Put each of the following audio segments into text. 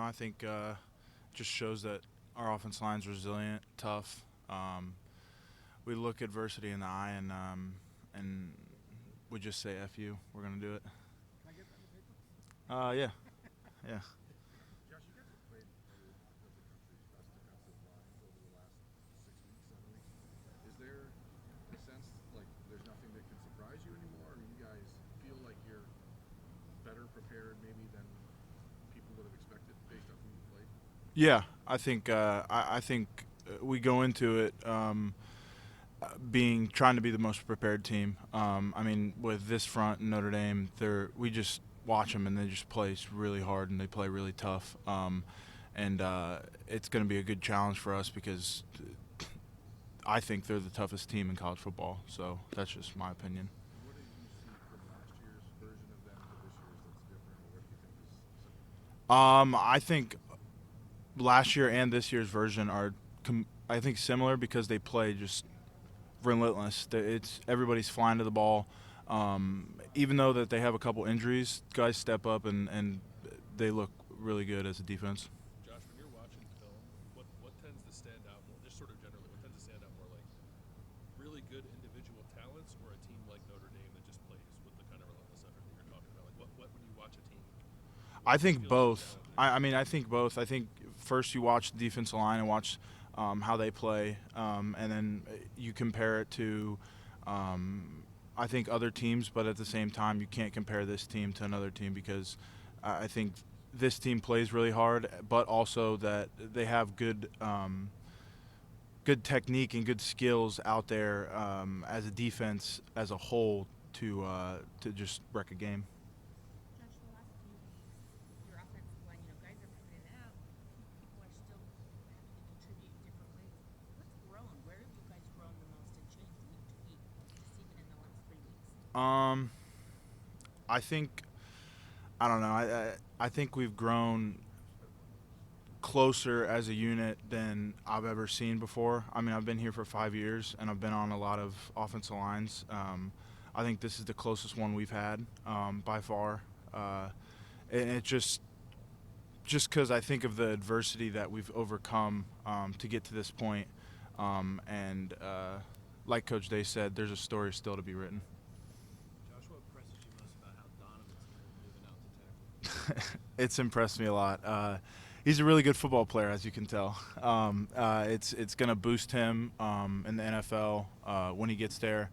I think just shows that our offense line's resilient, tough. We look adversity in the eye, and we just say "F you." We're gonna do it. Can I get that in the paper? Yeah, yeah. Josh, you guys have played a lot of the country's best defensive line over the last 6 weeks, 7 weeks. Is there a sense like there's nothing that can surprise you anymore, or you guys feel like you're better prepared maybe than people would have expected based on who you played? Yeah, I think we go into it being trying to be the most prepared team. I mean, with this front and Notre Dame, we just watch them and they just play really hard and they play really tough. And it's going to be a good challenge for us because I think they're the toughest team in college football. So that's just my opinion. What did you see from last year's version of them to this year's that's different, or what do you think is similar? I think last year and this year's version are, I think, similar because they play just relentless. It's everybody's flying to the ball. Even though that they have a couple injuries, guys step up and they look really good as a defense. Josh, when you're watching film, what tends to stand out more? Just sort of generally, what tends to stand out more, like really good individual talents, or a team like Notre Dame that just plays with the kind of relentless effort that you're talking about? Like, what when you watch a team? I think both. I mean, I think both. I think first you watch the defensive line and watch how they play, and then you compare it to, I think, other teams. But at the same time, you can't compare this team to another team because I think this team plays really hard, but also that they have good technique and good skills out there as a defense as a whole to just wreck a game. Josh, the last few weeks, your offensive line, guys are coming in and out. People are still having to contribute in different ways. What's grown? Where have you guys grown the most and changed week to week, just even in the last 3 weeks? I think I don't know. I think we've grown closer as a unit than I've ever seen before. I mean, I've been here for 5 years and I've been on a lot of offensive lines. I think this is the closest one we've had by far, and it just because I think of the adversity that we've overcome to get to this point, and like Coach Day said, there's a story still to be written. Josh, what impresses you most about how Donovan's moving out to tackle? It's impressed me a lot. He's a really good football player, as you can tell. It's going to boost him in the NFL when he gets there,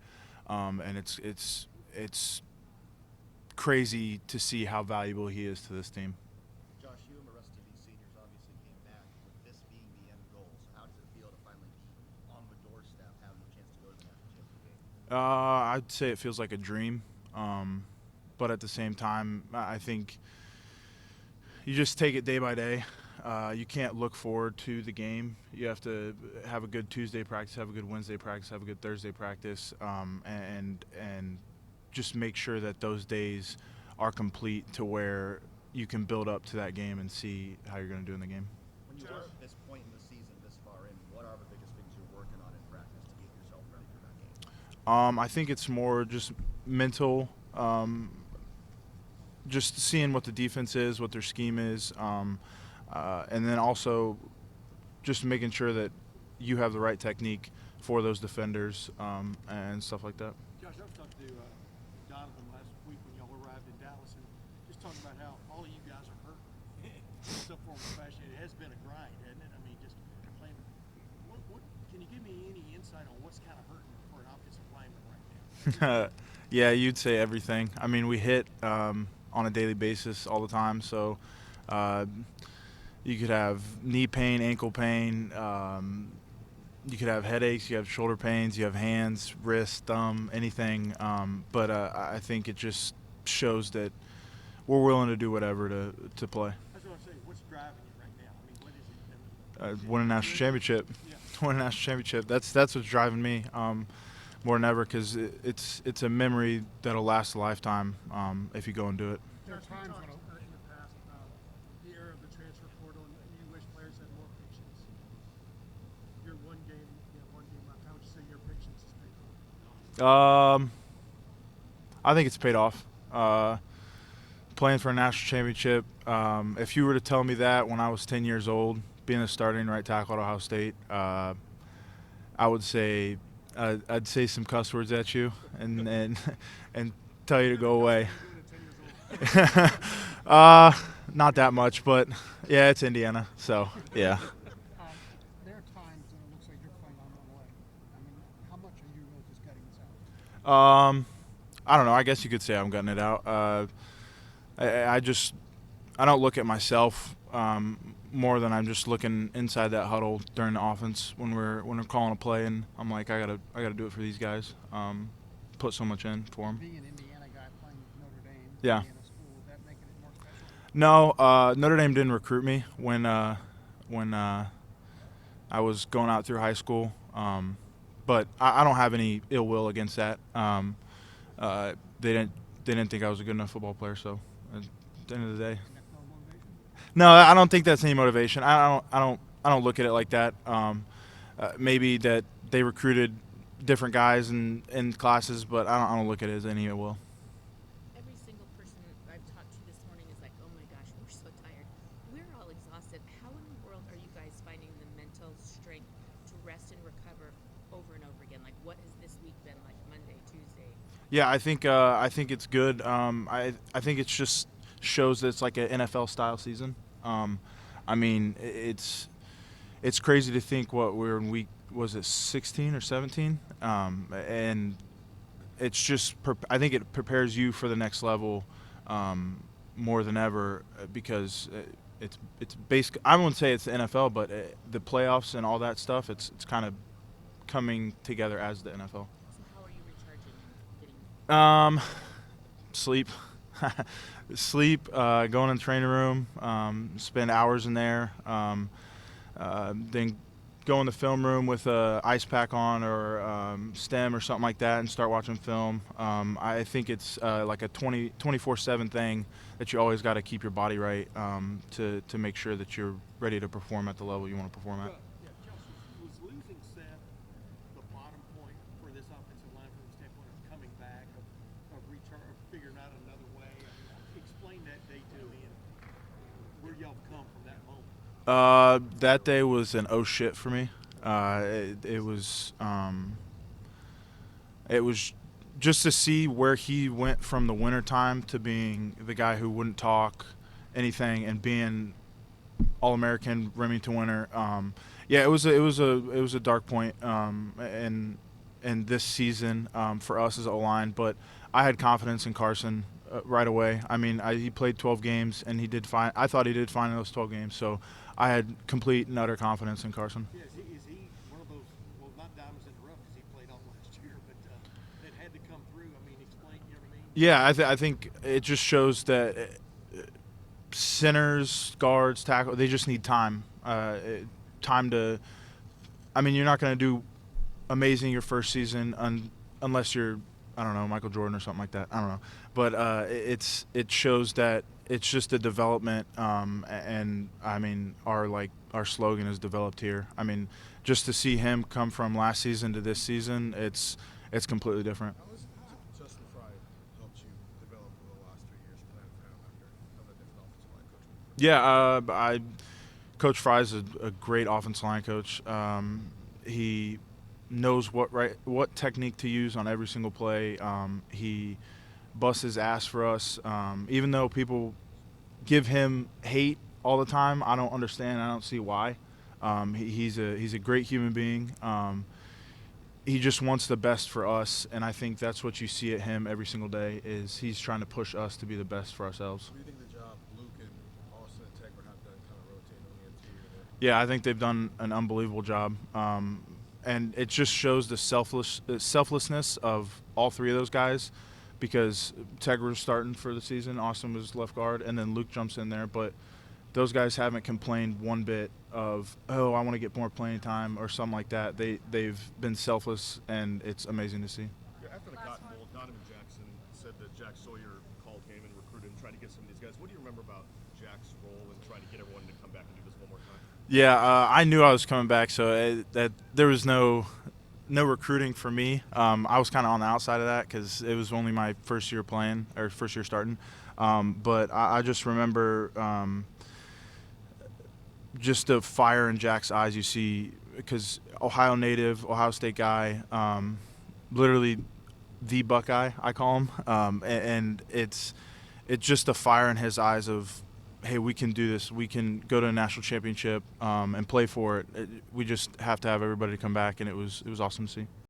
and it's crazy to see how valuable he is to this team. Josh, you and the rest of these seniors obviously came back with this being the end goal. So how does it feel to finally be on the doorstep, having a chance to go to the national championship game? I'd say it feels like a dream, but at the same time, I think you just take it day by day. You can't look forward to the game. You have to have a good Tuesday practice, have a good Wednesday practice, have a good Thursday practice, and just make sure that those days are complete to where you can build up to that game and see how you're going to do in the game. When you are at this point in the season, this far in, what are the biggest things you're working on in practice to get yourself ready for that game? I think it's more just mental, just seeing what the defense is, what their scheme is, and then also just making sure that you have the right technique for those defenders and stuff like that. Josh, I was talking to Donovan last week when y'all arrived in Dallas, and just talking about how all of you guys are hurt in some form or fashion. It has been a grind, hasn't it? I mean, just playing. What can you give me any insight on what's kind of hurting for an offensive lineman right now? Yeah, you'd say everything. I mean, we hit on a daily basis all the time, so you could have knee pain, ankle pain, you could have headaches, you have shoulder pains, you have hands, wrist, thumb, anything. But I think it just shows that we're willing to do whatever to play. That's what I'm saying. What's driving you right now? I mean, what is it? Win a national championship. Yeah. Win a national championship. That's what's driving me more than ever because it's a memory that'll last a lifetime if you go and do it. There are times in the past about the era of the transfer portal, and you wish players had more patience. Your one game left. How would you say your patience has paid off? I think it's paid off. playing for a national championship. If you were to tell me that when I was 10 years old, being a starting right tackle at Ohio State, I would say I'd say some cuss words at you and tell you to go away. Not that much, but yeah, it's Indiana, so yeah. There are times when it looks like you're playing on one leg. I mean, how much are you really just gutting this out? I don't know. I guess you could say I'm gutting it out. I don't look at myself more than I'm just looking inside that huddle during the offense when we're calling a play, and I'm like, I gotta do it for these guys. Put so much in for them. Being an Indiana guy playing Notre Dame, Yeah. Indiana school, is that making it more special? No, Notre Dame didn't recruit me when I was going out through high school. But I don't have any ill will against that. They didn't think I was a good enough football player. So at the end of the day, That's no motivation? no, I don't think that's any motivation. I don't look at it like that. Maybe that they recruited different guys in classes, but I don't look at it as any ill will. Every single person I've talked to this morning is like, oh my gosh, we're so tired. We're all exhausted. How in the world are you guys finding the mental strength to rest and recover over and over again? Like, what has this week been like, Monday, Tuesday? Yeah, I think it's good. I think it's just shows that it's like an NFL style season. I mean, it's crazy to think what we're in week, was it 16 or 17? And it's just I think it prepares you for the next level more than ever because it's basic. I wouldn't say it's the NFL, but the playoffs and all that stuff. It's kind of coming together as the NFL. So how are you recharging and getting Sleep, sleep. Going in the training room. Spend hours in there. Then go in the film room with a ice pack on or stem or something like that and start watching film. I think it's like a 24/7 thing that you always got to keep your body right to make sure that you're ready to perform at the level you want to perform at. Yeah, Josh, was losing Seth the bottom point for this offensive line from the standpoint of coming back, of return, of figuring out another way? I mean, explain that day to me and where y'all come from that moment. That day was an oh shit for me. It was just to see where he went from the wintertime to being the guy who wouldn't talk anything and being All-American Remington winner. Yeah, it was a dark point in this season for us as O-line, but I had confidence in Carson right away. I mean, he played 12 games and he did fine. I thought he did fine in those 12 games, so I had complete and utter confidence in Carson. Yeah, is he one of those, well, not diamonds in the rough because he played all last year, but that had to come through? I mean, explain, you know what I mean? Yeah, I think it just shows that centers, guards, tackle, they just need time. Time to – I mean, you're not going to do amazing your first season unless you're, I don't know, Michael Jordan or something like that. I don't know. But it shows that it's just a development, and I mean our slogan is developed here. I mean, just to see him come from last season to this season, it's completely different. How has Justin Fry helped you develop over the last 3 years under a different offensive line coach? Yeah, Coach Fry's a great offensive line coach. He knows what technique to use on every single play. He busts his ass for us. Even though people give him hate all the time, I don't understand. I don't see why. He's a great human being. He just wants the best for us, and I think that's what you see at him every single day is he's trying to push us to be the best for ourselves. What do you think the job Luke and Austin and Tech have done kind of rotating on the interior? Yeah, I think they've done an unbelievable job. And it just shows the selflessness of all three of those guys because Teg was starting for the season, Austin was left guard, and then Luke jumps in there. But those guys haven't complained one bit of, oh, I want to get more playing time or something like that. They've been selfless, and it's amazing to see. Yeah, after the Cotton Bowl, Donovan Jackson said that Jack Sawyer called him and recruited him, trying to get some of these guys. What do you remember about Jack's role in trying to get everyone to come back and do this one more time? Yeah, I knew I was coming back, so that there was no recruiting for me. I was kind of on the outside of that because it was only my first year playing or first year starting. But I just remember just the fire in Jack's eyes you see, because Ohio native, Ohio State guy, literally the Buckeye, I call him. And it's just the fire in his eyes of, hey, we can do this. We can go to a national championship and play for it. We just have to have everybody come back, and it was awesome to see.